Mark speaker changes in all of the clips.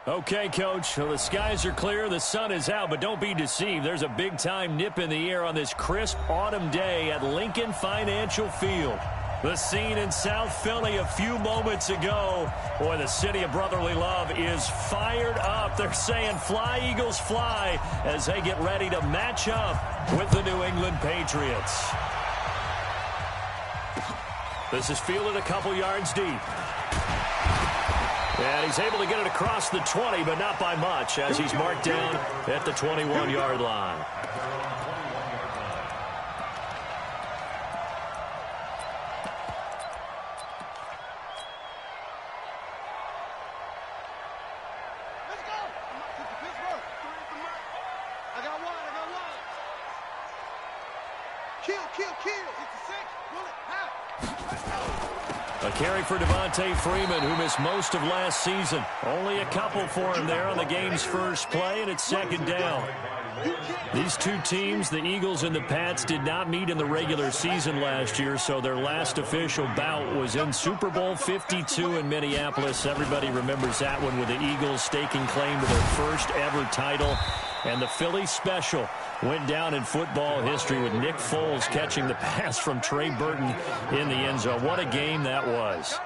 Speaker 1: Okay, Coach, well, the skies are clear, the sun is out, but don't be deceived. There's a big-time nip in the air on this crisp autumn day at Lincoln Financial Field. The scene in South Philly a few moments ago. Boy, the city of brotherly love is fired up. They're saying, fly, Eagles, fly, as they get ready to match up with the New England Patriots. This is fielded a couple yards deep. And he's able to get it across the 20, but not by much, as he's marked down at the 21-yard line. A carry for Devontae Freeman, who missed most of last season. Only a couple for him there on the game's first play, and it's second down. These two teams, the Eagles and the Pats, did not meet in the regular season last year, so their last official bout was in Super Bowl 52 in Minneapolis. Everybody remembers that one, with the Eagles staking claim to their first ever title. And the Philly special went down in football history with Nick Foles catching the pass from Trey Burton in the end zone. What a game that was.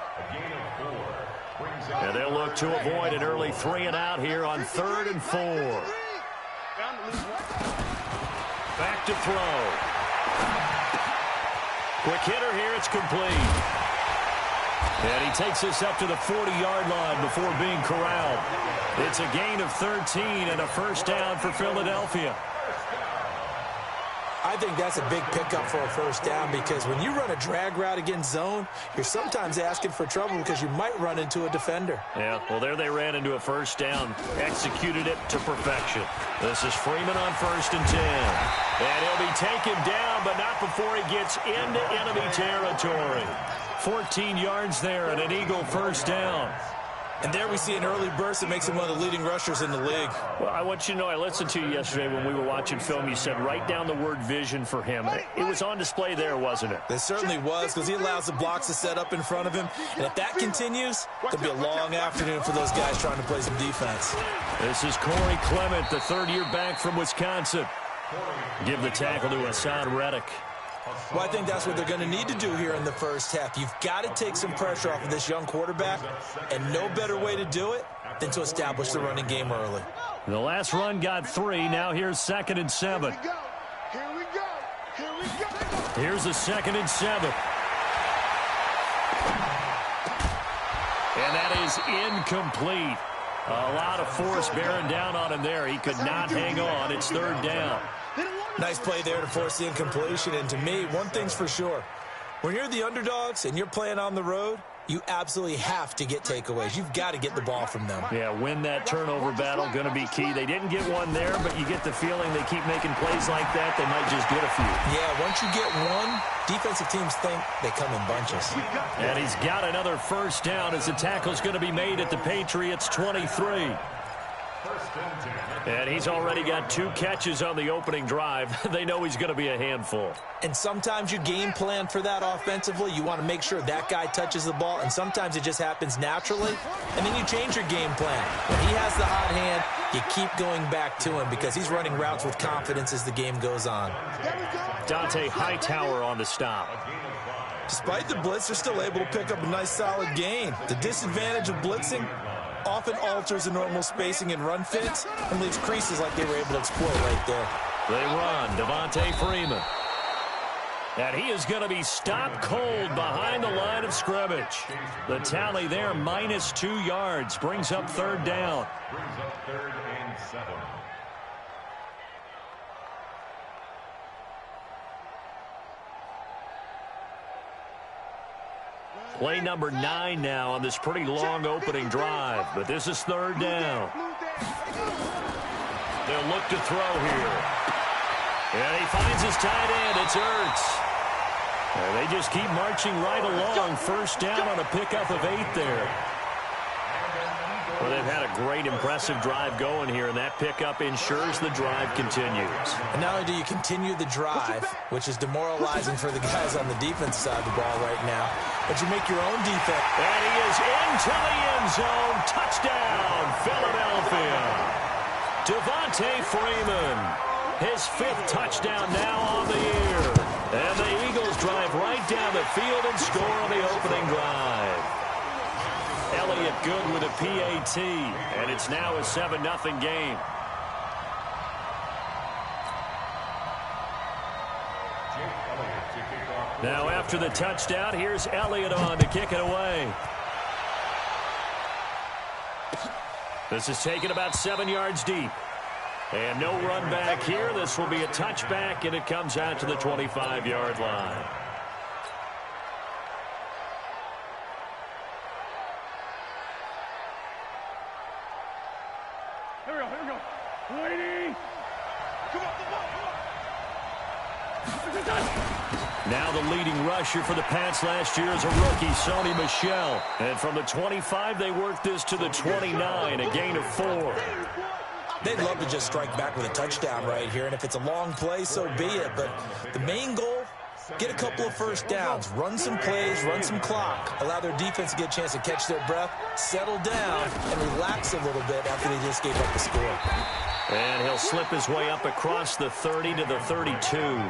Speaker 1: And they'll look to avoid an early 3-and-out here on 3rd and 4. Back to throw. Quick hitter here. It's complete. And he takes this up to the 40-yard line before being corralled. It's a gain of 13 and a first down for Philadelphia.
Speaker 2: I think that's a big pickup for a first down, because when you run a drag route against zone, you're sometimes asking for trouble because you might run into a defender.
Speaker 1: Yeah, well, there they ran into a first down, executed it to perfection. This is Freeman on 1st and 10. And he'll be taken down, but not before he gets into enemy territory. 14 yards there and an Eagle first down.
Speaker 2: And there we see an early burst that makes him one of the leading rushers in the league.
Speaker 1: Well, I want you to know, I listened to you yesterday when we were watching film. You said write down the word vision for him. It was on display there, wasn't it?
Speaker 2: It certainly was, because he allows the blocks to set up in front of him. And if that continues, it'll be a long afternoon for those guys trying to play some defense.
Speaker 1: This is Corey Clement, the third-year back from Wisconsin. Give the tackle to Hassan Reddick.
Speaker 2: Well, I think that's what they're going to need to do here in the first half. You've got to take some pressure off of this young quarterback, and no better way to do it than to establish the running game early.
Speaker 1: The last run got 3. Now here's 2nd and 7.
Speaker 3: Here we go. Here we go.
Speaker 1: Here's a 2nd and 7. And that is incomplete. A lot of force bearing down on him there. He could not hang on. It's 3rd down.
Speaker 2: Nice play there to force the incompletion. And to me, one thing's for sure. When you're the underdogs and you're playing on the road, you absolutely have to get takeaways. You've got to get the ball from them.
Speaker 1: Yeah, win that turnover battle, going to be key. They didn't get one there, but you get the feeling they keep making plays like that, they might just get a few.
Speaker 2: Yeah, once you get one, defensive teams think they come in bunches.
Speaker 1: And he's got another first down as the tackle's going to be made at the Patriots' 23. And he's already got 2 catches on the opening drive. They know he's going to be a handful.
Speaker 2: And sometimes you game plan for that offensively. You want to make sure that guy touches the ball, and sometimes it just happens naturally. And then you change your game plan. When he has the hot hand, you keep going back to him because he's running routes with confidence as the game goes on.
Speaker 1: Dante Hightower on the stop.
Speaker 2: Despite the blitz, they're still able to pick up a nice solid gain. The disadvantage of blitzing often alters the normal spacing and run fits and leaves creases like they were able to exploit right there.
Speaker 1: They run. Devontae Freeman. And he is going to be stopped cold behind the line of scrimmage. The tally there, -2 yards. Brings up 3rd down.
Speaker 4: Brings up 3rd and 7.
Speaker 1: Play number 9 now on this pretty long opening drive. But this is 3rd down. They'll look to throw here. And he finds his tight end. It's Ertz. And they just keep marching right along. First down on a pickup of 8 there. Well, they've had a great, impressive drive going here, and that pickup ensures the drive continues.
Speaker 2: And not only do you continue the drive, which is demoralizing for the guys on the defense side of the ball right now, but you make your own defense.
Speaker 1: And he is into the end end zone. Touchdown, Philadelphia. Devontae Freeman, his 5th touchdown now on the year. And the Eagles drive right down the field and score on the opening drive. Elliott good with a PAT, and it's now a 7-0 game. Now after the touchdown, here's Elliott on to kick it away. This is taken about 7 yards deep. And no run back here. This will be a touchback, and it comes out to the 25-yard line.
Speaker 3: Here we go, here we go. Lady! Come on, come on, come on!
Speaker 1: Now the leading rusher for the Pats last year is a rookie, Sony Michel. And from the 25, they worked this to the 29, a gain of 4.
Speaker 2: They'd love to just strike back with a touchdown right here, and if it's a long play, so be it. But the main goal, get a couple of first downs, run some plays, run some clock, allow their defense to get a chance to catch their breath, settle down, and relax a little bit after they just gave up the score.
Speaker 1: And he'll slip his way up across the 30 to the 32.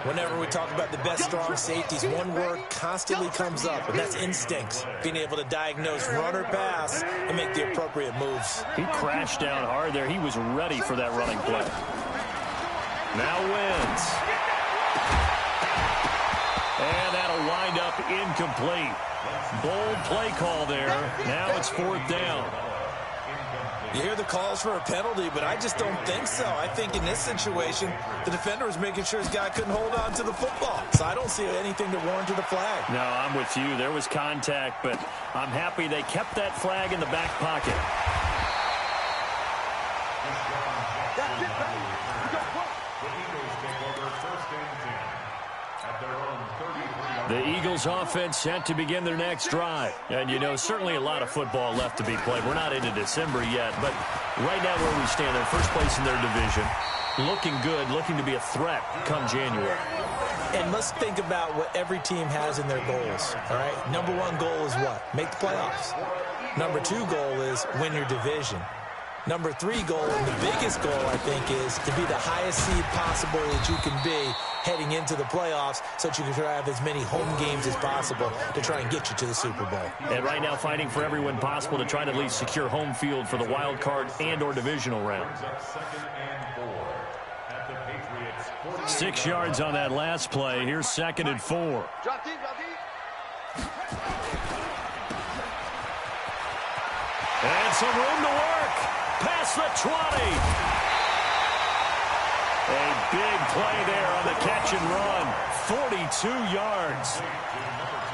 Speaker 2: Whenever we talk about the best strong safeties, one word constantly comes up, and that's instincts. Being able to diagnose run or pass and make the appropriate moves.
Speaker 1: He crashed down hard there. He was ready for that running play. Now wins. And that'll wind up incomplete. Bold play call there. Now it's 4th down.
Speaker 2: You hear the calls for a penalty, but I just don't think so. I think in this situation, the defender was making sure his guy couldn't hold on to the football. So I don't see anything that warranted a flag.
Speaker 1: No, I'm with you. There was contact, but I'm happy they kept that flag in the back pocket.
Speaker 3: That's it, baby. We got one.
Speaker 4: The Eagles take over 1st and 10 at their own 33-yard.
Speaker 1: The Eagles offense set to begin their next drive. And, you know, certainly a lot of football left to be played. We're not into December yet, but right now where we stand, they're first place in their division. Looking good, looking to be a threat come January.
Speaker 2: And let's think about what every team has in their goals, all right? Number 1 goal is what? Make the playoffs. Number 2 goal is win your division. Number 3 goal, and the biggest goal, I think, is to be the highest seed possible that you can be heading into the playoffs so that you can have as many home games as possible to try and get you to the Super Bowl.
Speaker 1: And right now fighting for every win possible to try to at least secure home field for the wild card and or divisional round.
Speaker 4: 2nd and 4 at the Patriots 40.
Speaker 1: 6 yards on that last play. Here's 2nd and 4.
Speaker 3: Drop deep, drop deep.
Speaker 1: And some room to work. Past the 20. A big play there on the catch and run. 42 yards.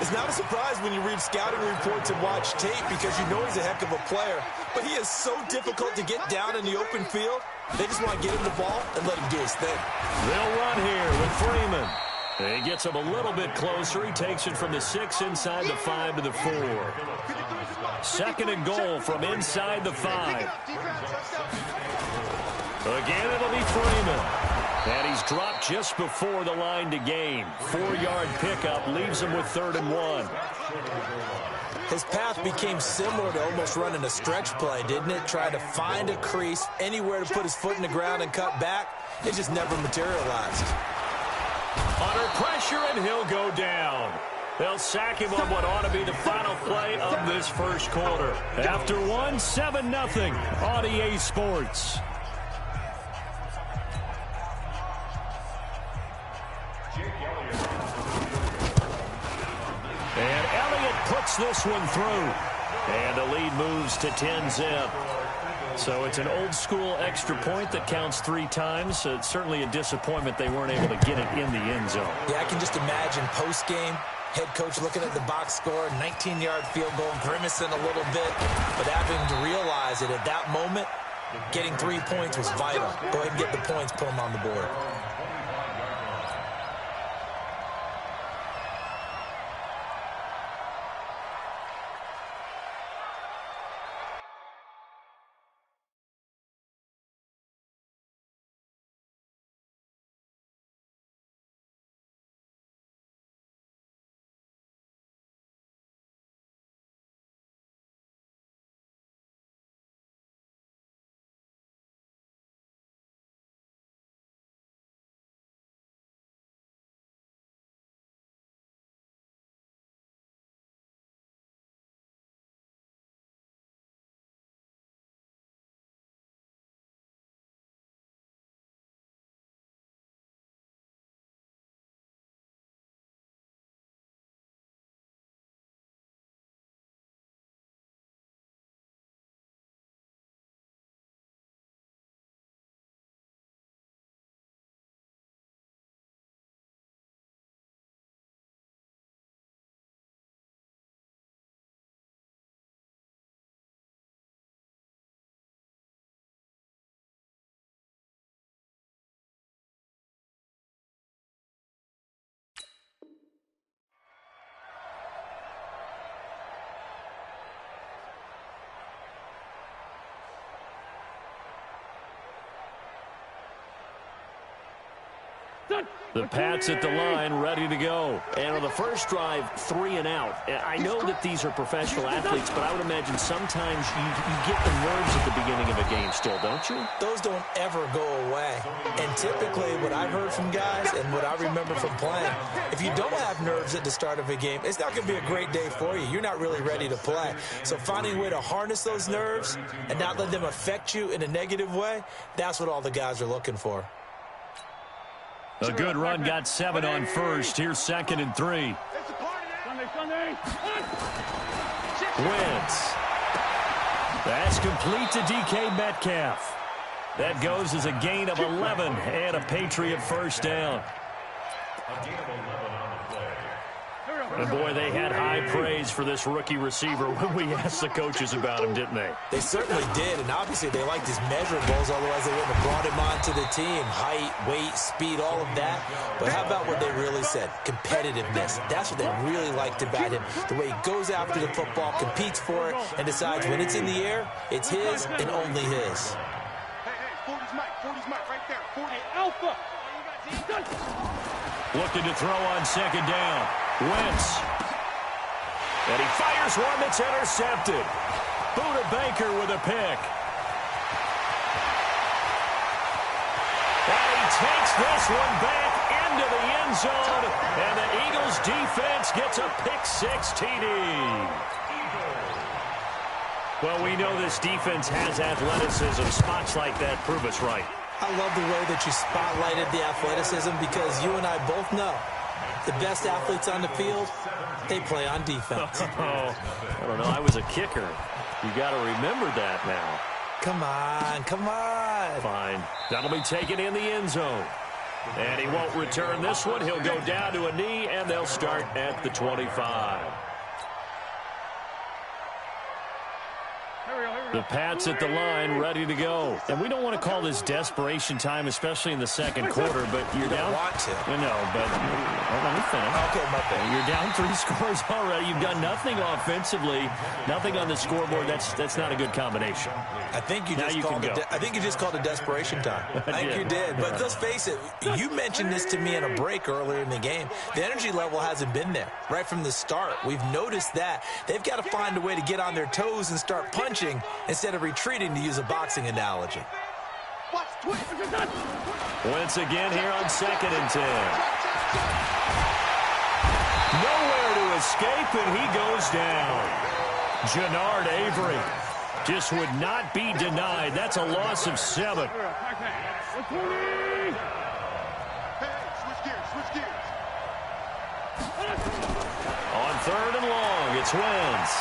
Speaker 2: It's not a surprise when you read scouting reports and watch tape because you know he's a heck of a player. But he is so difficult to get down in the open field. They just want to get him the ball and let him do his thing.
Speaker 1: They'll run here with Freeman. He gets him a little bit closer. He takes it from the 6 inside the 5 to the 4. 2nd and goal from inside the 5. Again, it'll be Freeman. And he's dropped just before the line to gain. 4-yard pickup leaves him with 3rd and 1.
Speaker 2: His path became similar to almost running a stretch play, didn't it? Try to find a crease, anywhere to put his foot in the ground and cut back. It just never materialized.
Speaker 1: Under pressure, and he'll go down. They'll sack him on what ought to be the final play of this first quarter. After 7-0 on EA Sports. And Elliott puts this one through. And the lead moves to 10-zip. So it's an old-school extra point that counts 3 times. So it's certainly a disappointment they weren't able to get it in the end zone.
Speaker 2: Yeah, I can just imagine post-game, head coach looking at the box score, 19-yard field goal, grimacing a little bit, but having to realize that at that moment, getting 3 points was vital. Go ahead and get the points, put them on the board.
Speaker 1: The Pats at the line, ready to go.
Speaker 5: And on the first drive, 3 and out. I know that these are professional athletes, but I would imagine sometimes you get the nerves at the beginning of a game still, don't you?
Speaker 2: Those don't ever go away. And typically what I've heard from guys and what I remember from playing, if you don't have nerves at the start of a game, it's not going to be a great day for you. You're not really ready to play. So finding a way to harness those nerves and not let them affect you in a negative way, that's what all the guys are looking for.
Speaker 1: A good run, got 7 on first. Here's 2nd and 3. Wentz. That's complete to DK Metcalf. That goes as a gain of 11 and a Patriot first down. And boy, they had high praise for this rookie receiver when we asked the coaches about him, didn't they?
Speaker 2: They certainly did, and obviously they liked his measurables, otherwise they wouldn't have brought him onto the team. Height, weight, speed, all of that. But how about what they really said? Competitiveness. That's what they really liked about him. The way he goes after the football, competes for it, and decides when it's in the air, it's his and only his.
Speaker 3: Hey, 40's Mike right there. 40 Alpha.
Speaker 1: Looking to throw on 2nd down. Wentz. And he fires one that's intercepted. Buda Baker with a pick. And he takes this one back into the end zone. And the Eagles defense gets a pick-6 TD. Well, we know this defense has athleticism. Spots like that prove us right.
Speaker 2: I love the way that you spotlighted the athleticism because you and I both know the best athletes on the field, they play on defense.
Speaker 1: I don't know. I was a kicker. You got to remember that now.
Speaker 2: Come on, come on.
Speaker 1: Fine. That'll be taken in the end zone. And he won't return this one. He'll go down to a knee, and they'll start at the 25. The Pats at the line, ready to go. And we don't want to call this desperation time, especially in the second quarter, but you're down.
Speaker 2: You don't want to.
Speaker 1: No, but let me finish.
Speaker 2: Okay, my bad.
Speaker 1: You're down 3 scores already. You've done nothing offensively, nothing on the scoreboard. That's not a good combination.
Speaker 2: I think you just called it desperation time. I think you did. But let's face it, you mentioned this to me in a break earlier in the game. The energy level hasn't been there right from the start. We've noticed that. They've got to find a way to get on their toes and start punching instead of retreating, to use a boxing analogy.
Speaker 1: Once again here on 2nd and 10. Nowhere to escape, and he goes down. Jannard Avery just would not be denied. That's a loss of 7. On 3rd and long, it's Wentz.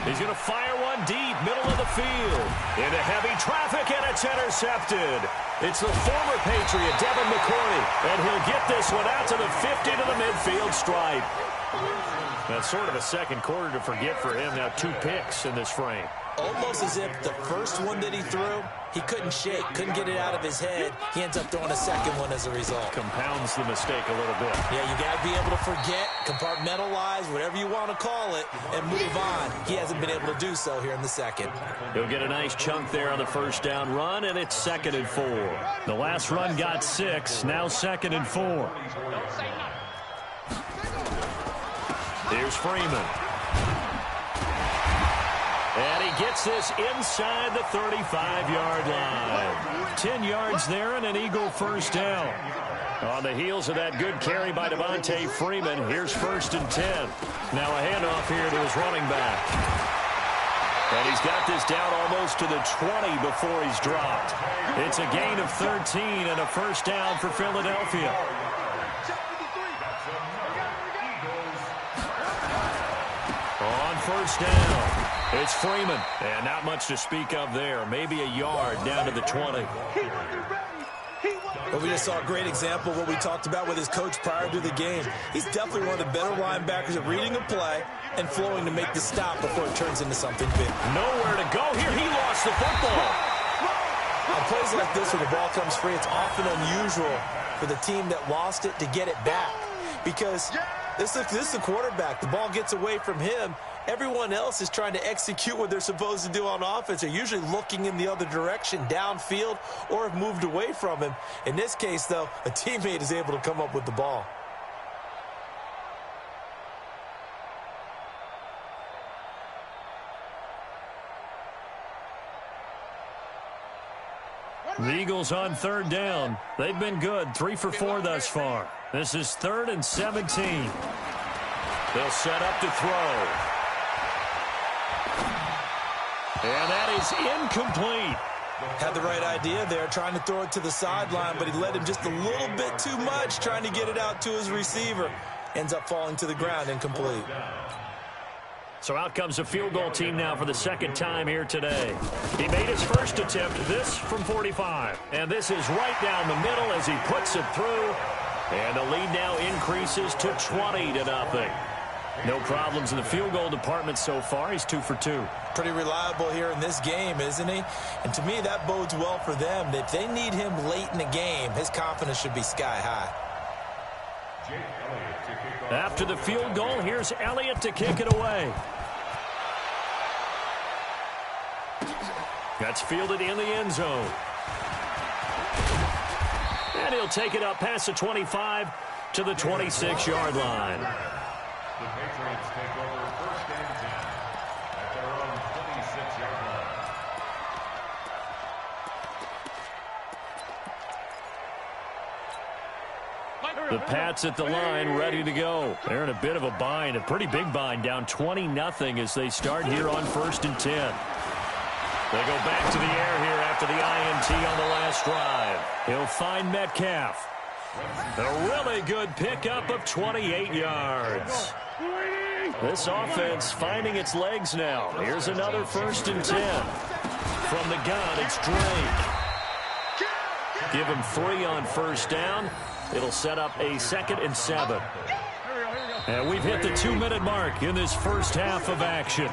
Speaker 1: He's going to fire one deep, middle of the field. Into heavy traffic, and it's intercepted. It's the former Patriot, Devin McCourty, and he'll get this one out to the 50 to the midfield stripe. That's sort of a second quarter to forget for him. Now 2 picks in this frame.
Speaker 2: Almost as if the first one that he threw, he couldn't shake, couldn't get it out of his head. He ends up throwing a second one as a result.
Speaker 1: Compounds the mistake a little bit.
Speaker 2: Yeah, you got to be able to forget, compartmentalize, whatever you want to call it, and move on. He hasn't been able to do so here in the second.
Speaker 1: He'll get a nice chunk there on the first down run, and it's 2nd and 4. The last run got 6, now 2nd and 4. Here's Freeman. And he gets this inside the 35-yard line. 10 yards there and an Eagle first down. On the heels of that good carry by Devontae Freeman, here's 1st and 10. Now a handoff here to his running back. And he's got this down almost to the 20 before he's dropped. It's a gain of 13 and a first down for Philadelphia. On 1st down. It's Freeman, and not much to speak of there. Maybe a yard down to the 20.
Speaker 2: Well, we just saw a great example of what we talked about with his coach prior to the game. He's definitely one of the better linebackers at reading a play and flowing to make the stop before it turns into something big.
Speaker 1: Nowhere to go here. He lost the football.
Speaker 2: On plays like this where the ball comes free, it's often unusual for the team that lost it to get it back because This is the quarterback. The ball gets away from him. Everyone else is trying to execute what they're supposed to do on offense. They're usually looking in the other direction, downfield, or have moved away from him. In this case, though, a teammate is able to come up with the ball.
Speaker 1: The Eagles on third down. They've been good, 3 for 4 thus far. This is 3rd and 17. They'll set up to throw. And that is incomplete.
Speaker 2: Had the right idea there, trying to throw it to the sideline, but he led him just a little bit too much, trying to get it out to his receiver. Ends up falling to the ground, incomplete.
Speaker 1: So out comes a field goal team now for the second time here today. He made his first attempt, this from 45. And this is right down the middle as he puts it through. And the lead now increases to 20-0. No problems in the field goal department so far. He's 2 for 2.
Speaker 2: Pretty reliable here in this game, isn't he? And to me, that bodes well for them. If they need him late in the game, his confidence should be sky high.
Speaker 1: After the field goal, here's Elliott to kick it away. That's fielded in the end zone. And he'll take it up past the 25 to the 26-yard line.
Speaker 4: The Patriots take over 1st and 10 at their own 26-yard line.
Speaker 1: The Pats at the line, ready to go. They're in a bit of a bind, a pretty big bind, down 20-0 as they start here on 1st and 10. They go back to the air here after the INT on the last drive. He'll find Metcalf. A really good pickup of 28 yards. This offense finding its legs now. Here's another 1st and 10. From the gun, it's Drake. Give him 3 on 1st down. It'll set up a 2nd and 7. And we've hit the 2-minute mark in this first half of action.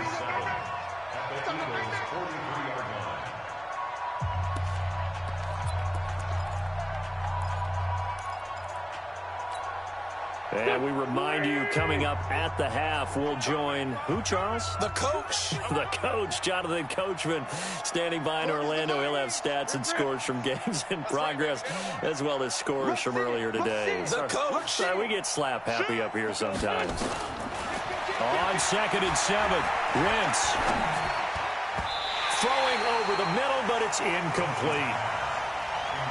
Speaker 1: And we remind you, coming up at the half, we'll join who, Charles?
Speaker 2: The coach.
Speaker 1: The coach, Jonathan Coachman, standing by in Orlando. He'll have stats and scores from games in progress, as well as scores from earlier today.
Speaker 2: The coach.
Speaker 1: We get slap happy up here sometimes. On 2nd and 7, Wentz. Throwing over the middle, but it's incomplete.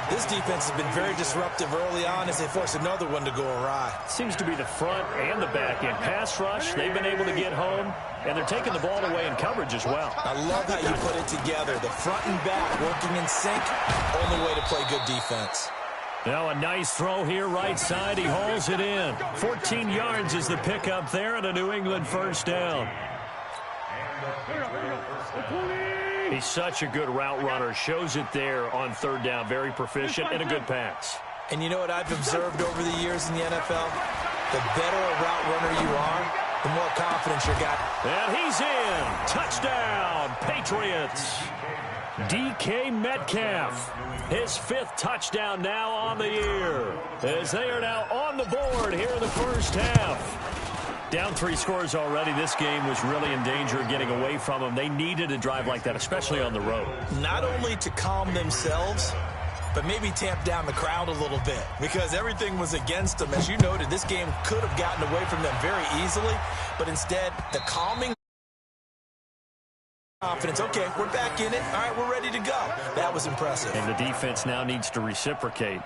Speaker 2: This defense has been very disruptive early on as they force another one to go awry.
Speaker 1: Seems to be the front and the back end. Pass rush, they've been able to get home, and they're taking the ball away in coverage as well.
Speaker 2: I love how you put it together. The front and back working in sync, only way to play good defense.
Speaker 1: Now a nice throw here, right side. He hauls it in. 14 yards is the pickup there and a New England 1st down. He's such a good route runner. Shows it there on 3rd down. Very proficient and a good pass.
Speaker 2: And you know what I've observed over the years in the NFL? The better a route runner you are, the more confidence you got.
Speaker 1: And he's in. Touchdown, Patriots. DK Metcalf. His 5th touchdown now on the year. As they are now on the board here in the first half. Down 3 scores already. This game was really in danger of getting away from them. They needed a drive like that, especially on the road.
Speaker 2: Not only to calm themselves, but maybe tamp down the crowd a little bit because everything was against them. As you noted, this game could have gotten away from them very easily, but instead, the calming confidence. Okay, we're back in it. All right, we're ready to go. That was impressive.
Speaker 1: And the defense now needs to reciprocate.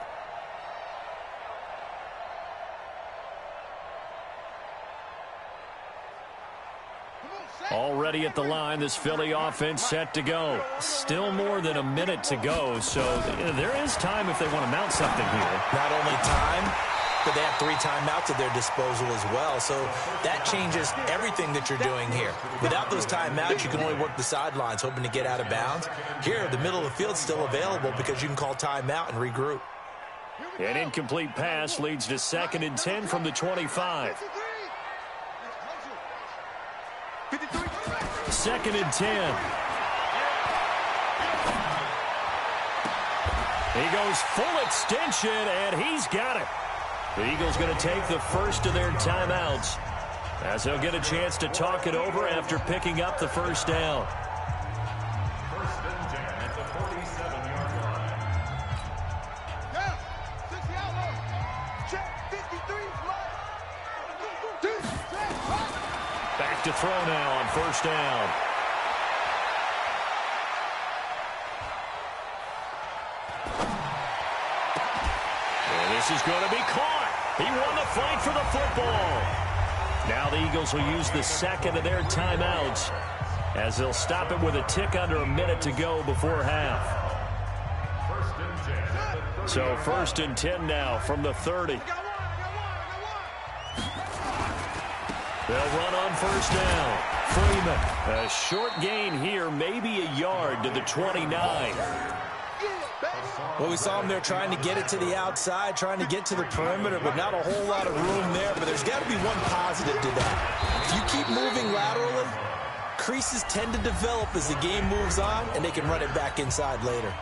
Speaker 1: Already at the line, this Philly offense set to go. Still more than a minute to go, so there is time if they want to mount something here.
Speaker 2: Not only time, but they have 3 timeouts at their disposal as well, so that changes everything that you're doing here. Without those timeouts, you can only work the sidelines, hoping to get out of bounds. Here, the middle of the field's still available because you can call timeout and regroup.
Speaker 1: An incomplete pass leads to 2nd and 10 from the 25. 2nd and 10. He goes full extension, and he's got it. The Eagles going to take the first of their timeouts as they'll get a chance to talk it over after picking up the first down.
Speaker 4: First and 10 at the 47-yard line.
Speaker 3: Yeah, 60 out low. Check 53.
Speaker 1: Back to throw now on first down. And this is going to be caught. He won the fight for the football. Now the Eagles will use the second of their timeouts as they'll stop it with a tick under a minute to go before half.
Speaker 4: First and 10.
Speaker 1: So first and 10 now from the 30. They'll run on first down. Freeman, a short gain here, maybe a yard to the 29.
Speaker 2: Well, we saw him there trying to get it to the outside, trying to get to the perimeter, but not a whole lot of room there. But there's got to be one positive to that. If you keep moving laterally, creases tend to develop as the game moves on, and they can run it back inside later.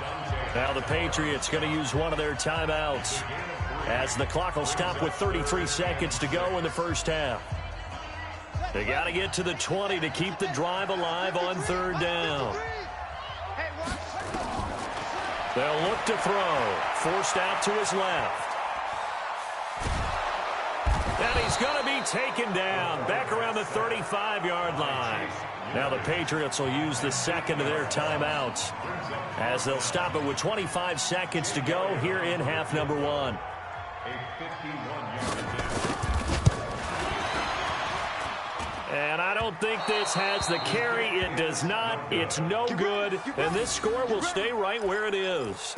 Speaker 1: Now the Patriots going to use one of their timeouts as the clock will stop with 33 seconds to go in the first half. They got to get to the 20 to keep the drive alive on third down. They'll look to throw. Forced out to his left. And he's going to be taken down back around the 35-yard line. Now the Patriots will use the second of their timeouts as they'll stop it with 25 seconds to go here in half number one. And I don't think this has the carry. It does not. It's no good. And this score will stay right where it is.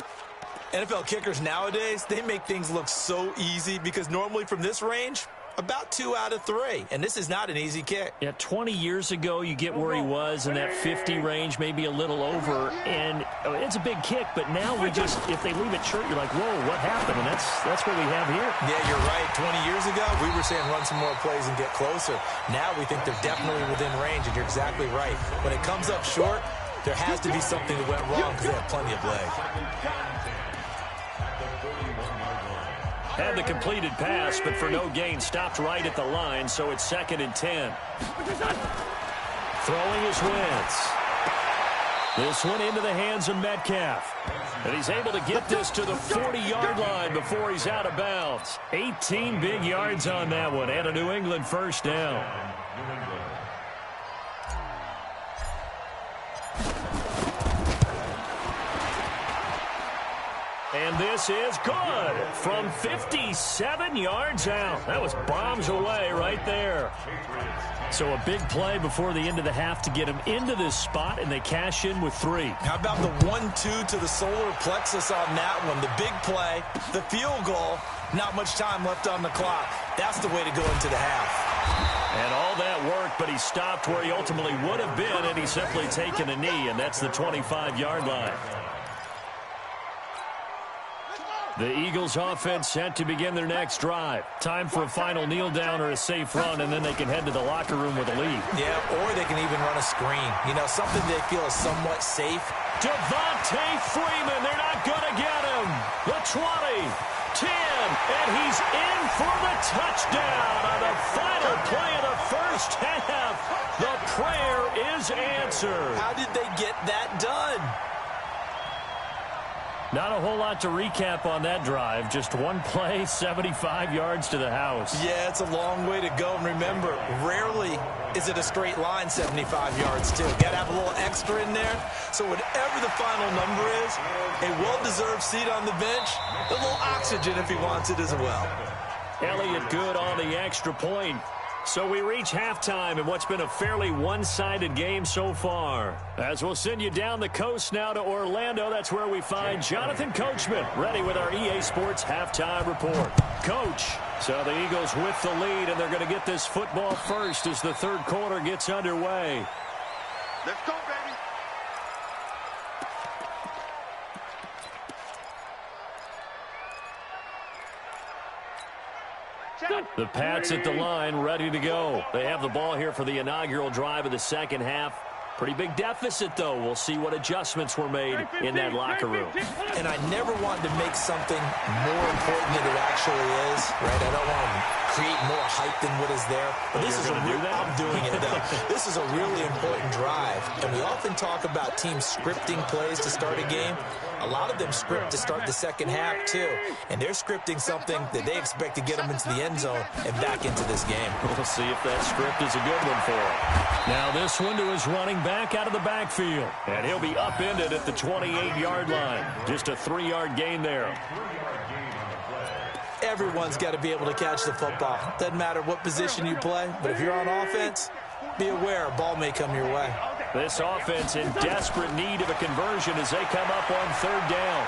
Speaker 2: NFL kickers nowadays, they make things look so easy because normally from this range, about 2 out of 3. And this is not an easy kick.
Speaker 1: Yeah, 20 years ago, you get where he was in that 50 range, maybe a little over. And it's a big kick, but now we just, if they leave it short, you're like, whoa, what happened? And that's what we have here.
Speaker 2: Yeah, you're right. 20 years ago, we were saying run some more plays and get closer. Now we think they're definitely within range, and you're exactly right. When it comes up short, there has to be something that went wrong because they have plenty of leg.
Speaker 1: Had the completed pass, but for no gain, stopped right at the line, so it's second and 10. Throwing is Wentz. This one into the hands of Metcalf. And he's able to get this to the 40-yard line before he's out of bounds. 18 big yards on that one, and a New England first down. And this is good from 57 yards out. That was bombs away right there. So a big play before the end of the half to get him into this spot, and they cash in with 3.
Speaker 2: How about the 1-2 to the solar plexus on that one? The big play, the field goal, not much time left on the clock. That's the way to go into the half.
Speaker 1: And all that work, but he stopped where he ultimately would have been, and he's simply taken a knee, and that's the 25-yard line. The Eagles offense set to begin their next drive. Time for a final kneel down or a safe run, and then they can head to the locker room with a lead.
Speaker 2: Yeah, or they can even run a screen. You know, something they feel is somewhat safe.
Speaker 1: Devontae Freeman, they're not going to get him. The 20, 10, and he's in for the touchdown on the final play of the first half. The prayer is answered.
Speaker 2: How did they get that done?
Speaker 1: Not a whole lot to recap on that drive. Just one play, 75 yards to the house.
Speaker 2: Yeah, it's a long way to go. And remember, rarely is it a straight line 75 yards, too. Got to have a little extra in there. So whatever the final number is, a well-deserved seat on the bench, a little oxygen if he wants it as well.
Speaker 1: Elliott good on the extra point. So we reach halftime in what's been a fairly one-sided game so far. As we'll send you down the coast now to Orlando, that's where we find Jonathan Coachman ready with our EA Sports Halftime Report. Coach, so the Eagles with the lead, and they're going to get this football first as the third quarter gets underway.
Speaker 3: Let's go, baby.
Speaker 1: The Pats at the line, ready to go. They have the ball here for the inaugural drive of the second half. Pretty big deficit, though. We'll see what adjustments were made in that locker room.
Speaker 2: And I never wanted to make something more important than it actually is, right? I don't want to create more hype than what is there. But this is I'm doing it, though. This is a really important drive. And we often talk about teams scripting plays to start a game. A lot of them script to start the second half, too. And they're scripting something that they expect to get them into the end zone and back into this game.
Speaker 1: We'll see if that script is a good one for him. Now this one to his running back out of the backfield. And he'll be upended at the 28-yard line. Just a 3-yard gain there.
Speaker 2: Everyone's got to be able to catch the football. Doesn't matter what position you play, but if you're on offense, be aware a ball may come your way.
Speaker 1: This offense in desperate need of a conversion as they come up on 3rd down.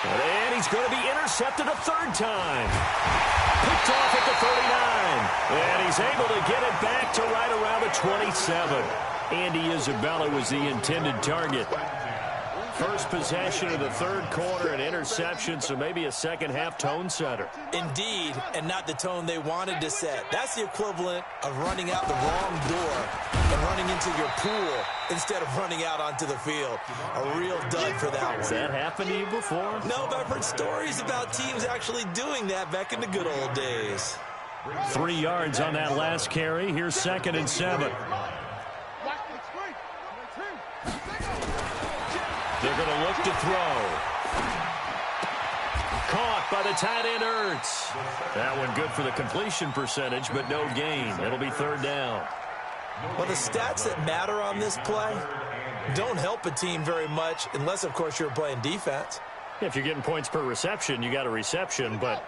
Speaker 1: And he's going to be intercepted a 3rd time. Picked off at the 39. And he's able to get it back to right around the 27. Andy Isabella was the intended target. First possession of the 3rd quarter, an interception, so maybe a second-half tone setter.
Speaker 2: Indeed, and not the tone they wanted to set. That's the equivalent of running out the wrong door and running into your pool instead of running out onto the field. A real dud for that one.
Speaker 1: Has that happened to you before?
Speaker 2: No, but I've heard stories about teams actually doing that back in the good old days.
Speaker 1: 3 yards on that last carry. Here's 2nd and 7. They're going to look to throw. Caught by the tight end, Ertz. That one good for the completion percentage, but no gain. It'll be 3rd down.
Speaker 2: Well, the stats that matter on this play don't help a team very much unless, of course, you're playing defense.
Speaker 1: If you're getting points per reception, you got a reception, but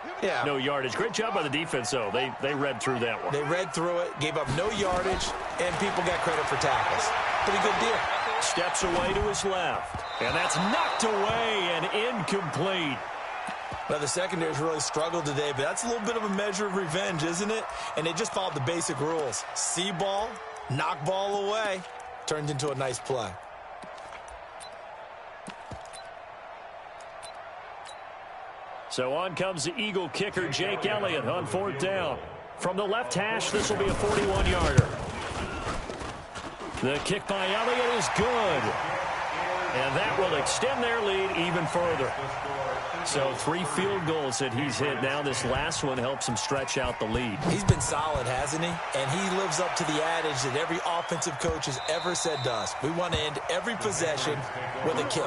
Speaker 1: no yardage. Great job by the defense, though. They read through that one.
Speaker 2: They read through it, gave up no yardage, and people got credit for tackles. Pretty good deal.
Speaker 1: Steps away to his left. And that's knocked away and incomplete.
Speaker 2: Well, the secondary's really struggled today, but that's a little bit of a measure of revenge, isn't it? And they just followed the basic rules. See ball, knock ball away. Turned into a nice play.
Speaker 1: So on comes the Eagle kicker, Jake Elliott, on 4th down. From the left hash, this will be a 41-yarder. The kick by Elliott is good. And that will extend their lead even further. So 3 field goals that he's hit now. This last one helps him stretch out the lead.
Speaker 2: He's been solid, hasn't he? And he lives up to the adage that every offensive coach has ever said to us. We want to end every possession with a kick,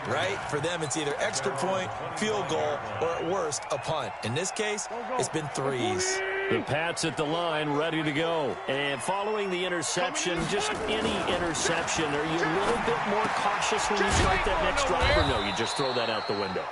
Speaker 2: right? For them, it's either extra point, field goal, or at worst, a punt. In this case, it's been 3s.
Speaker 1: The Pats at the line, ready to go. And following the interception, just any interception, are you a little bit more cautious when you start that next drive, or no, you just throw that out the window?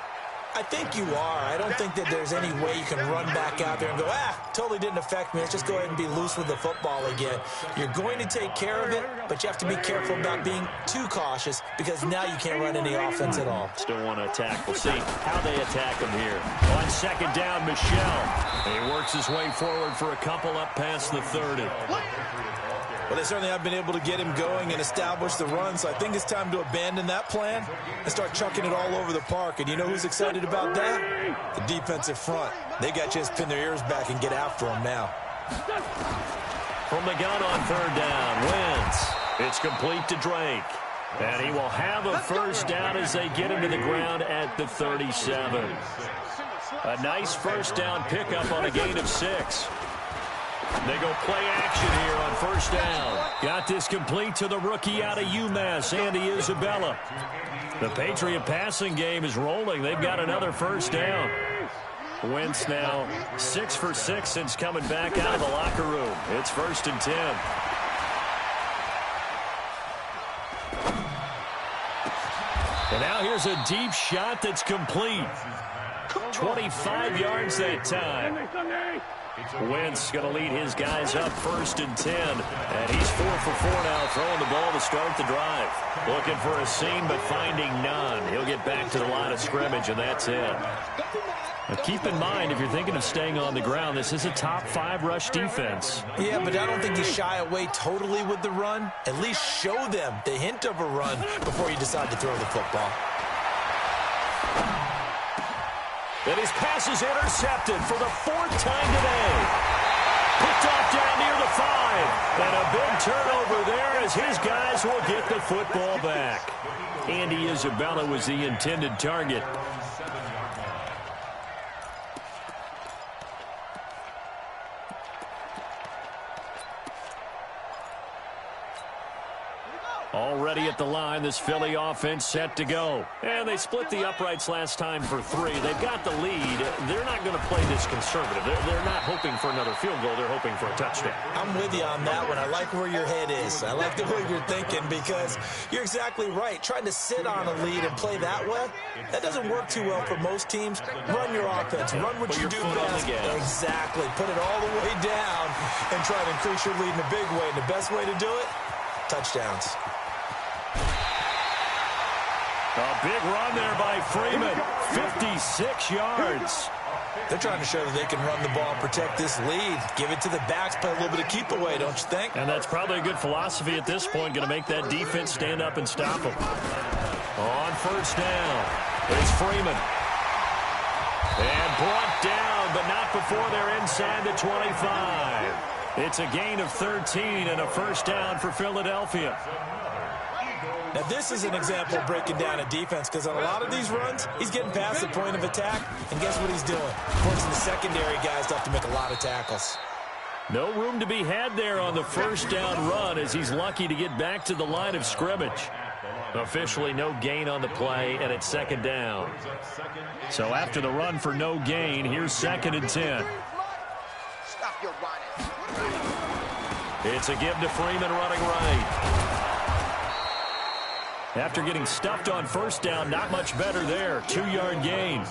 Speaker 2: I think you are. I don't think that there's any way you can run back out there and go, totally didn't affect me. Let's just go ahead and be loose with the football again. You're going to take care of it, but you have to be careful about being too cautious because now you can't run any offense at all.
Speaker 1: Still want to attack. We'll see how they attack him here. On 2nd down, Michel. He works his way forward for a couple up past the 30.
Speaker 2: Well, they certainly have been able to get him going and establish the run, so I think it's time to abandon that plan and start chucking it all over the park. And you know who's excited about that? The defensive front. They got to just pin their ears back and get after him now.
Speaker 1: From the gun on 3rd down, Wentz. It's complete to Drake. And he will have a 1st down as they get him to the ground at the 37. A nice 1st down pickup on a gain of 6. They go play action here on 1st down. Got this complete to the rookie out of UMass, Andy Isabella. The Patriot passing game is rolling. They've got another 1st down. Wentz now 6 for 6 since coming back out of the locker room. It's 1st and 10. And now here's a deep shot that's complete. 25 yards that time. Wentz going to lead his guys up 1st and 10. And he's 4 for 4 now, throwing the ball to start the drive. Looking for a seam, but finding none. He'll get back to the line of scrimmage, and that's it. Now keep in mind, if you're thinking of staying on the ground, this is a top 5 rush defense.
Speaker 2: Yeah, but I don't think you shy away totally with the run. At least show them the hint of a run before you decide to throw the football.
Speaker 1: And his pass is intercepted for the 4th time today. Picked Picked off down near the 5. And a big turnover there as his guys will get the football back. Andy Isabella was the intended target. Already at the line, this Philly offense set to go. And they split the uprights last time for 3. They've got the lead. They're not going to play this conservative. They're not hoping for another field goal. They're hoping for a touchdown.
Speaker 2: I'm with you on that one. I like where your head is. I like the way you're thinking because you're exactly right. Trying to sit on a lead and play that way, that doesn't work too well for most teams. Run your offense. Run what you do best. Exactly. Put it all the way down and try to increase your lead in a big way. And the best way to do it, touchdowns.
Speaker 1: A big run there by Freeman. 56 yards.
Speaker 2: They're trying to show that they can run the ball, protect this lead, give it to the backs, play a little bit of keep away, don't you think?
Speaker 1: And that's probably a good philosophy at this point, going to make that defense stand up and stop them. On first down, it's Freeman. And brought down, but not before they're inside the 25. It's a gain of 13 and a first down for Philadelphia.
Speaker 2: Now, this is an example of breaking down a defense because on a lot of these runs, he's getting past the point of attack, and guess what he's doing? Forcing the secondary guys to have to make a lot of tackles.
Speaker 1: No room to be had there on the first down run as he's lucky to get back to the line of scrimmage. Officially no gain on the play, and it's second down. So after the run for no gain, here's 2nd and 10. It's a give to Freeman running right. After getting stuffed on first down, not much better there. 2-yard gain.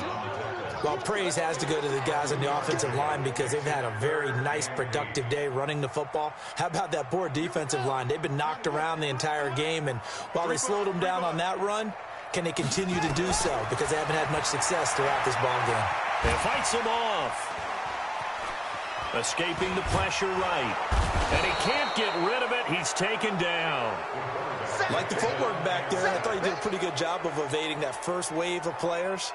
Speaker 2: Well, praise has to go to the guys on the offensive line because they've had a very nice, productive day running the football. How about that poor defensive line? They've been knocked around the entire game, and while they slowed them down on that run, can they continue to do so? Because they haven't had much success throughout this ball game.
Speaker 1: And fights him off. Escaping the pressure right. And he can't get rid of it. He's taken down.
Speaker 2: Like the footwork back there, I thought he did a pretty good job of evading that first wave of players.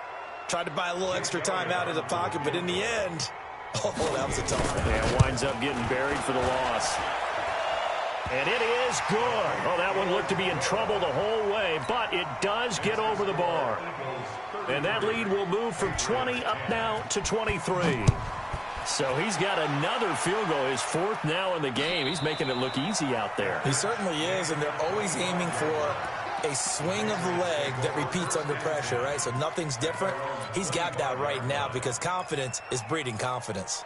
Speaker 2: Tried to buy a little extra time out of the pocket, but in the end, oh, that was a tough one.
Speaker 1: Yeah, winds up getting buried for the loss. And it is good. Oh, that one looked to be in trouble the whole way, but it does get over the bar. And that lead will move from 20 up now to 23. So he's got another field goal, his 4th now in the game. He's making it look easy out there.
Speaker 2: He certainly is, and they're always aiming for a swing of the leg that repeats under pressure, right? So nothing's different. He's got that right now because confidence is breeding confidence.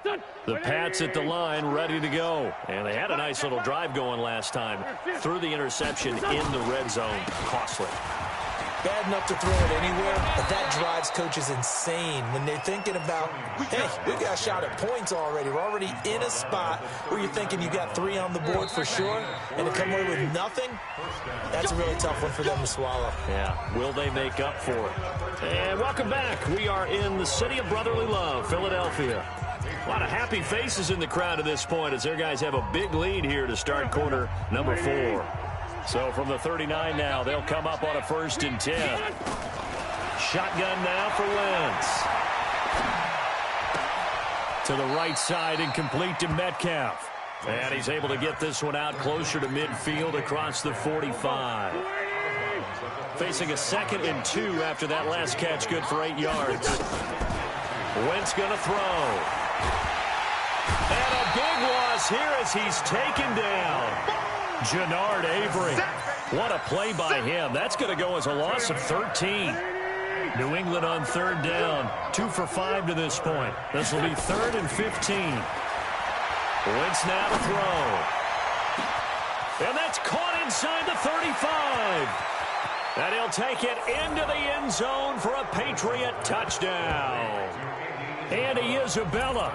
Speaker 1: The Pats at the line, ready to go. And they had a nice little drive going last time. Threw the interception in the red zone. Costly.
Speaker 2: Bad enough to throw it anywhere, but that drives coaches insane when they're thinking about, hey, we've got a shot at points already. We're already in a spot where you're thinking you got 3 on the board for sure, and to come away with nothing, that's a really tough one for them to swallow.
Speaker 1: Yeah, will they make up for it? And welcome back. We are in the city of brotherly love, Philadelphia. A lot of happy faces in the crowd at this point as their guys have a big lead here to start quarter number 4. So from the 39 now, they'll come up on a 1st and 10. Shotgun now for Wentz. To the right side and complete to Metcalf. And he's able to get this one out closer to midfield across the 45. Facing a 2nd and 2 after that last catch, good for 8 yards. Wentz going to throw. And a big loss here as he's taken down. Jannard Avery. What a play by him. That's going to go as a loss of 13. New England on 3rd down. 2 for 5 to this point. This will be 3rd and 15. Wentz now to throw. And that's caught inside the 35. And he'll take it into the end zone for a Patriot touchdown. Andy Isabella,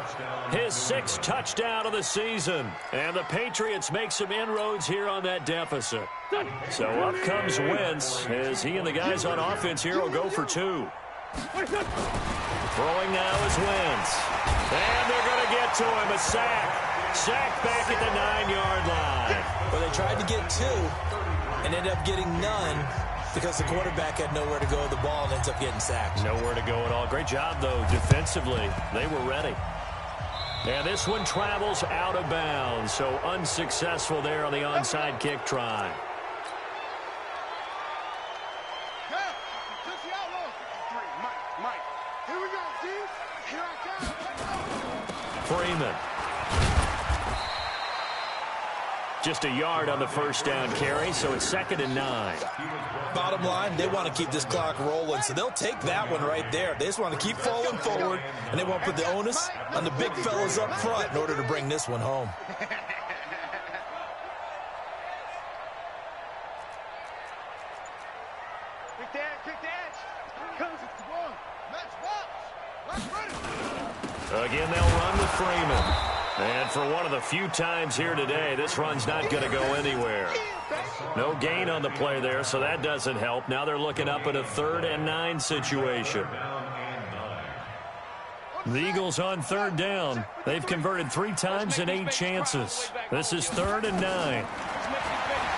Speaker 1: his 6th touchdown of the season. And the Patriots make some inroads here on that deficit. So up comes Wentz as he and the guys on offense here will go for 2. Throwing now is Wentz. And they're going to get to him. A sack. Sack back at the 9-yard line.
Speaker 2: Well, they tried to get 2 and ended up getting none. Because the quarterback had nowhere to go with the ball and ends up getting sacked.
Speaker 1: Nowhere to go at all. Great job, though, defensively. They were ready. And this one travels out of bounds, so unsuccessful there on the onside kick try. Freeman. Just a yard on the first down carry, so it's 2nd and 9.
Speaker 2: Bottom line, they want to keep this clock rolling, so they'll take that one right there. They just want to keep falling forward, and they won't put the onus on the big fellas up front in order to bring this one home.
Speaker 1: Again, they'll run with Freeman. And for one of the few times here today, this run's not going to go anywhere. No gain on the play there, so that doesn't help. Now they're looking up at a 3rd and 9 situation. The Eagles on 3rd down. They've converted 3 times in 8 chances. This is 3rd and 9.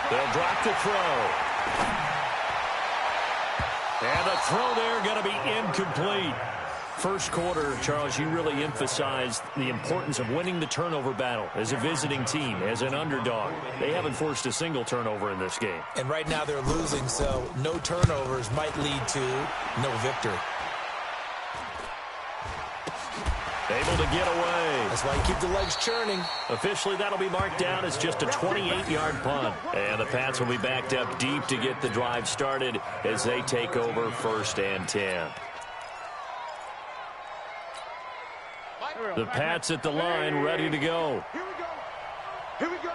Speaker 1: They'll drop the throw. And the throw there going to be incomplete. First quarter, Charles, you really emphasized the importance of winning the turnover battle as a visiting team, as an underdog. They haven't forced a single turnover in this game.
Speaker 2: And right now they're losing, so no turnovers might lead to no victory.
Speaker 1: Able to get away.
Speaker 2: That's why you keep the legs churning.
Speaker 1: Officially, that'll be marked down as just a 28-yard punt. And the Pats will be backed up deep to get the drive started as they take over 1st and 10. The Pats at the line, ready to go.
Speaker 3: Here we go.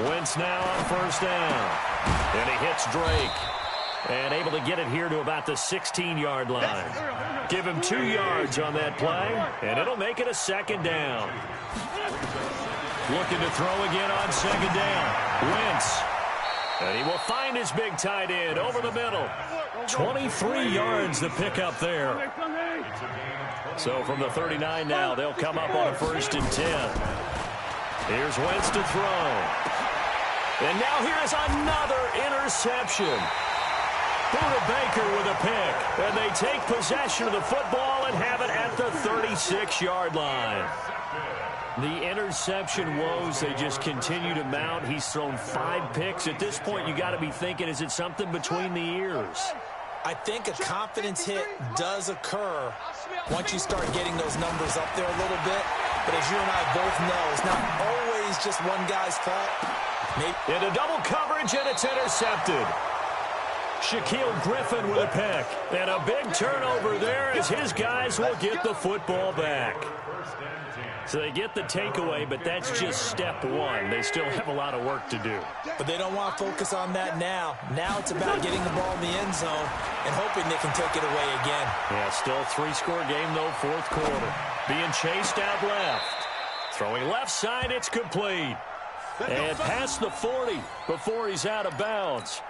Speaker 1: Wentz now on 1st down. And he hits Drake. And able to get it here to about the 16-yard line. Give him 2 yards on that play, and it'll make it a 2nd down. Looking to throw again on 2nd down. Wentz. And he will find his big tight end over the middle. 23 yards to pick up there. So from the 39 now, they'll come up on a 1st and 10. Here's Wentz to throw. And now here's another interception. Buda Baker with a pick. And they take possession of the football and have it at the 36-yard line. The interception woes, they just continue to mount. He's thrown 5 picks. At this point, you got to be thinking, is it something between the ears?
Speaker 2: I think a confidence hit does occur once you start getting those numbers up there a little bit. But as you and I both know, it's not always just one guy's fault.
Speaker 1: Into double coverage, and it's intercepted. Shaquille Griffin with a pick. And a big turnover there as his guys will get the football back. So they get the takeaway, but that's just step one. They still have a lot of work to do.
Speaker 2: But they don't want to focus on that now. Now it's about getting the ball in the end zone and hoping they can take it away again.
Speaker 1: Yeah, still a 3-score game, though, 4th quarter. Being chased out left. Throwing left side, it's complete. And past the 40 before he's out of bounds.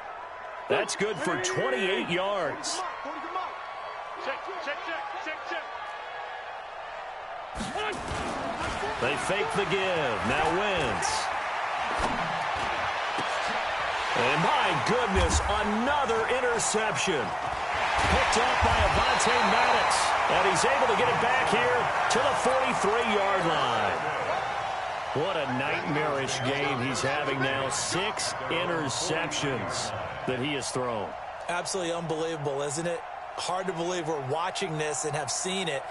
Speaker 1: That's good for 28 yards. They fake the give. Now Wentz. And my goodness, another interception. Picked up by Avonte Maddox. And he's able to get it back here to the 43-yard line. What a nightmarish game he's having now. 6 interceptions that he has thrown.
Speaker 2: Absolutely unbelievable, isn't it? Hard to believe we're watching this and have seen it,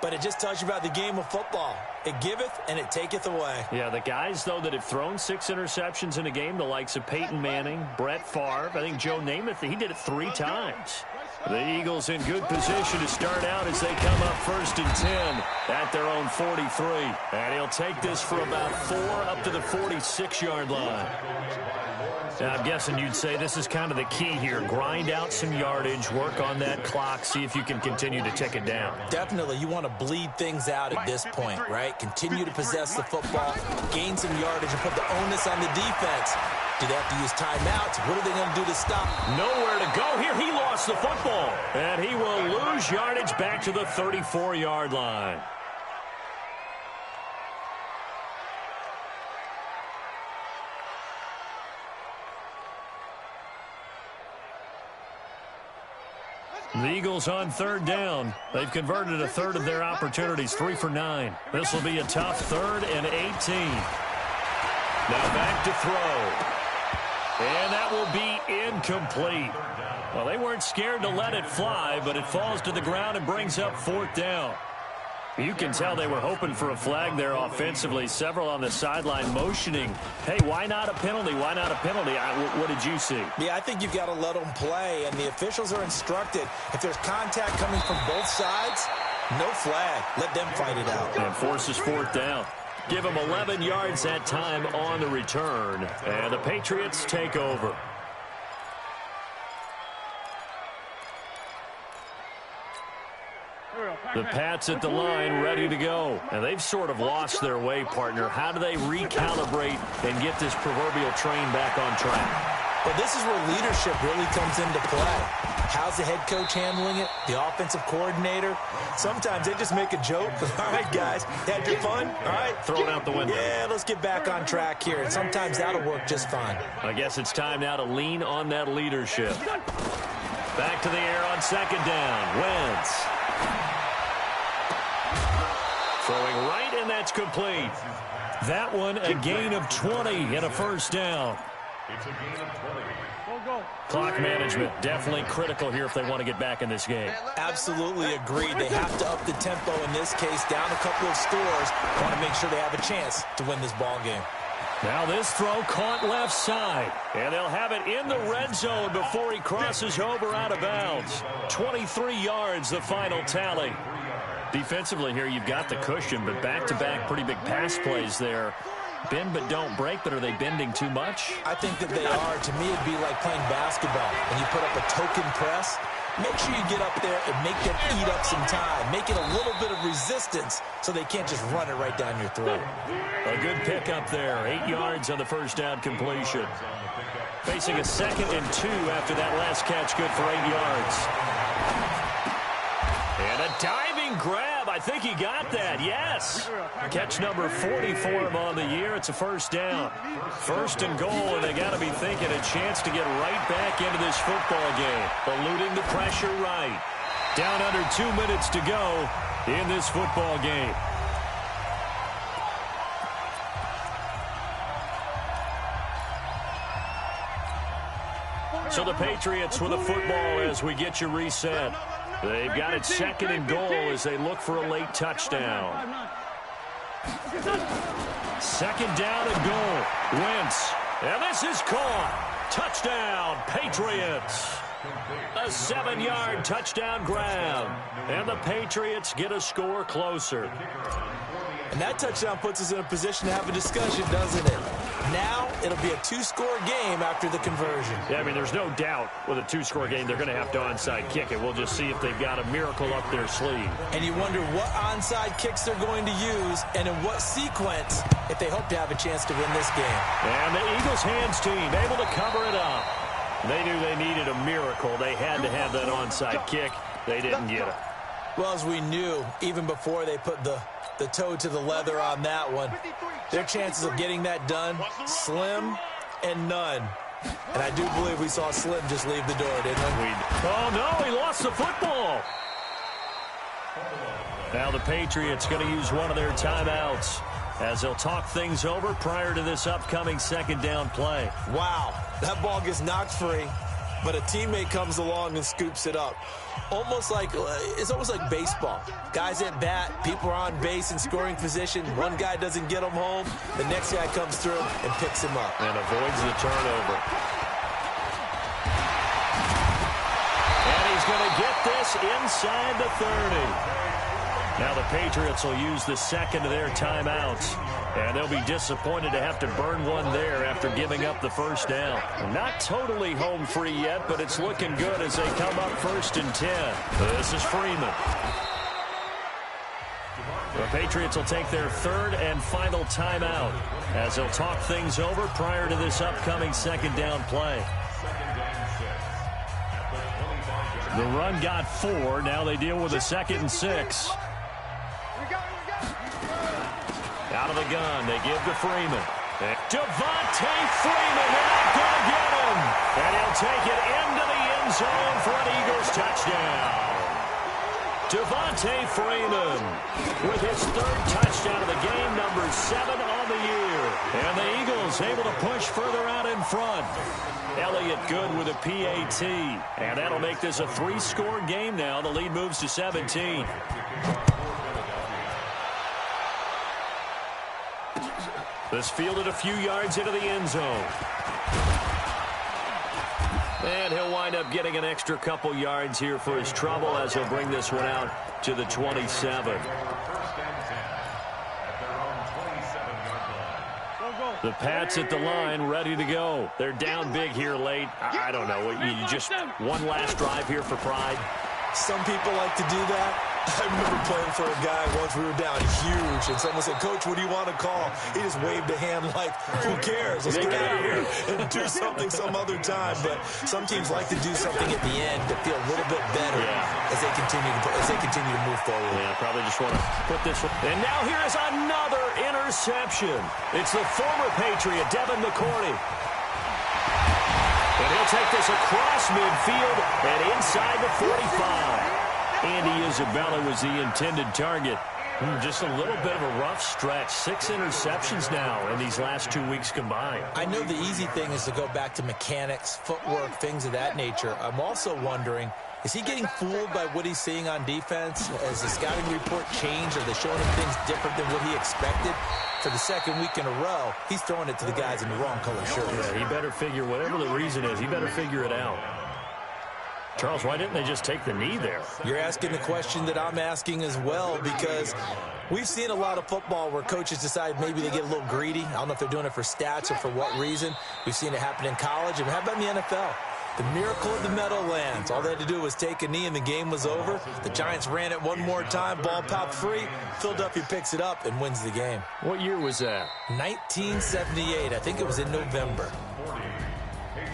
Speaker 2: but it just tells you about the game of football. It giveth and it taketh away.
Speaker 1: Yeah, the guys, though, that have thrown 6 interceptions in a game, the likes of Peyton Manning, Brett Favre, I think Joe Namath, he did it 3 times. The Eagles in good position to start out as they come up 1st and 10 at their own 43. And he'll take this for about 4 up to the 46-yard line. Now, I'm guessing you'd say this is kind of the key here. Grind out some yardage, work on that clock, see if you can continue to tick it down.
Speaker 2: Definitely. You want to bleed things out at this point, right? Continue to possess the football, gain some yardage, and put the onus on the defense. Do they have to use timeouts? What are they going to do to stop?
Speaker 1: Nowhere to go here. He lost the football. And he will lose yardage back to the 34-yard line. The Eagles on third down. They've converted a third of their opportunities, 3 for 9. This will be a tough 3rd and 18. Now back to throw. And that will be incomplete. Well, they weren't scared to let it fly, but it falls to the ground and brings up 4th down. You can tell they were hoping for a flag there offensively. Several on the sideline motioning, hey, why not a penalty? Why not a penalty? What did you see?
Speaker 2: Yeah, I think you've got to let them play, and the officials are instructed. If there's contact coming from both sides, no flag. Let them fight it out.
Speaker 1: And forces 4th down. Give them 11 yards that time on the return. And the Patriots take over. The Pats at the line, ready to go. And they've sort of lost their way, partner. How do they recalibrate and get this proverbial train back on track?
Speaker 2: Well, this is where leadership really comes into play. How's the head coach handling it? The offensive coordinator? Sometimes they just make a joke. All right, guys, had your fun? All right.
Speaker 1: Throw it out the window.
Speaker 2: Yeah, let's get back on track here. And sometimes that'll work just fine.
Speaker 1: I guess it's time now to lean on that leadership. Back to the air on 2nd down. Wentz. Throwing right, and that's complete. That one, a gain of 20 and a 1st down.
Speaker 4: It's a gain of 20.
Speaker 1: Clock management definitely critical here if they want to get back in this game.
Speaker 2: Absolutely agreed. They have to up the tempo in this case, down a couple of scores. Want to make sure they have a chance to win this ball game.
Speaker 1: Now this throw caught left side. And they'll have it in the red zone before he crosses over out of bounds. 23 yards, the final tally. Defensively here, you've got the cushion, but back-to-back pretty big pass plays there. Bend but don't break, but are they bending too much?
Speaker 2: I think that they are. To me, it'd be like playing basketball. When you put up a token press, make sure you get up there and make them eat up some time. Make it a little bit of resistance so they can't just run it right down your throat.
Speaker 1: A good pickup there. 8 yards on the 1st down completion. Facing a 2nd and 2 after that last catch, good for 8 yards. And a diving grab. I think he got that. Yes. Catch number 40 for him on the year. It's a 1st down. 1st and goal, and they got to be thinking a chance to get right back into this football game. Eluding the pressure right. Down under 2 minutes to go in this football game. So the Patriots with a football as we get you reset. They've got it 2nd and goal as they look for a late touchdown. 2nd down and goal. Wentz. And this is caught. Touchdown, Patriots. A 7-yard touchdown grab. And the Patriots get a score closer.
Speaker 2: And that touchdown puts us in a position to have a discussion, doesn't it? Now it'll be a 2-score game after the conversion.
Speaker 1: Yeah, I mean, there's no doubt with a 2-score game they're going to have to onside kick it. We'll just see if they've got a miracle up their sleeve.
Speaker 2: And you wonder what onside kicks they're going to use and in what sequence if they hope to have a chance to win this game.
Speaker 1: And the Eagles hands team able to cover it up. They knew they needed a miracle. They had to have that onside kick. They didn't get it.
Speaker 2: Well, as we knew, even before they put the toe to the leather on that one, their chances of getting that done, slim and none. And I do believe we saw Slim just leave the door, didn't we?
Speaker 1: Oh, no, he lost the football. Now the Patriots going to use one of their timeouts as they'll talk things over prior to this upcoming 2nd down play.
Speaker 2: Wow, that ball gets knocked free, but a teammate comes along and scoops it up. It's almost like baseball. Guys at bat, people are on base in scoring position. One guy doesn't get them home. The next guy comes through and picks him up.
Speaker 1: And avoids the turnover. And he's going to get this inside the 30. Now the Patriots will use the 2nd of their timeouts. And they'll be disappointed to have to burn one there after giving up the 1st down. Not totally home free yet, but it's looking good as they come up 1st and 10. This is Freeman. The Patriots will take their 3rd and final timeout as they'll talk things over prior to this upcoming 2nd down play. The run got 4. Now they deal with a 2nd and 6. Out of the gun, they give to Freeman. Devontae Freeman, they're not going to get him. And he'll take it into the end zone for an Eagles touchdown. Devontae Freeman with his third touchdown of the game, number 7 on the year. And the Eagles able to push further out in front. Elliott good with a PAT. And that'll make this a 3-score game now. The lead moves to 17. This fielded a few yards into the end zone. And he'll wind up getting an extra couple yards here for his trouble as he'll bring this one out to the 27. The Pats at the line, ready to go. They're down big here late. I don't know. You just one last drive here for pride.
Speaker 2: Some people like to do that. I remember playing for a guy once. We were down huge, and someone said, "Coach, what do you want to call?" He just waved a hand like, "Who cares? Let's get out of here and do something some other time." But some teams like to do something at the end to feel a little bit better as they continue to move forward.
Speaker 1: Yeah, probably just want to put this one. And now here is another interception. It's the former Patriot, Devin McCourty. And he'll take this across midfield and inside the 45. Andy Isabella was the intended target. Just a little bit of a rough stretch. 6 interceptions now in these last 2 weeks combined.
Speaker 2: I know the easy thing is to go back to mechanics, footwork, things of that nature. I'm also wondering, is he getting fooled by what he's seeing on defense? Has the scouting report changed? Are they showing him things different than what he expected? For the second week in a row, he's throwing it to the guys in the wrong color shirts.
Speaker 1: Yeah, he better figure, whatever the reason is, he better figure it out. Charles, why didn't they just take the knee there?
Speaker 2: You're asking the question that I'm asking as well, because we've seen a lot of football where coaches decide maybe they get a little greedy. I don't know if they're doing it for stats or for what reason. We've seen it happen in college. And how about in the NFL? The miracle of the Meadowlands. All they had to do was take a knee and the game was over. The Giants ran it one more time. Ball popped free. Philadelphia picks it up and wins the game.
Speaker 1: What year was that?
Speaker 2: 1978. I think it was in November.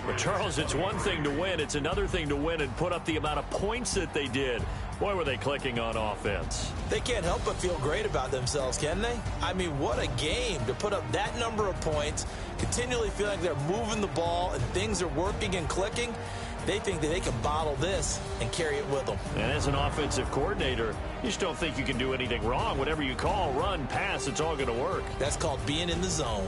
Speaker 1: But, Charles, it's one thing to win. It's another thing to win and put up the amount of points that they did. Boy, were they clicking on offense.
Speaker 2: They can't help but feel great about themselves, can they? I mean, what a game to put up that number of points, continually feeling like they're moving the ball and things are working and clicking. They think that they can bottle this and carry it with them.
Speaker 1: And as an offensive coordinator, you just don't think you can do anything wrong. Whatever you call, run, pass, it's all going to work.
Speaker 2: That's called being in the zone.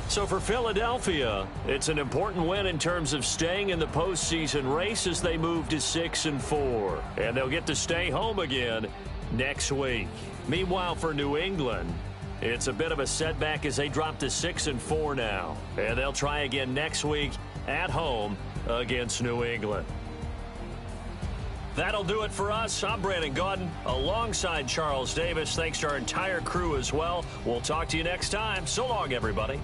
Speaker 1: So for Philadelphia, it's an important win in terms of staying in the postseason race as they move to 6-4. And they'll get to stay home again next week. Meanwhile, for New England, it's a bit of a setback as they drop to 6-4 now. And they'll try again next week at home against New England. That'll do it for us. I'm Brandon Gaudin alongside Charles Davis. Thanks to our entire crew as well. We'll talk to you next time. So long, everybody.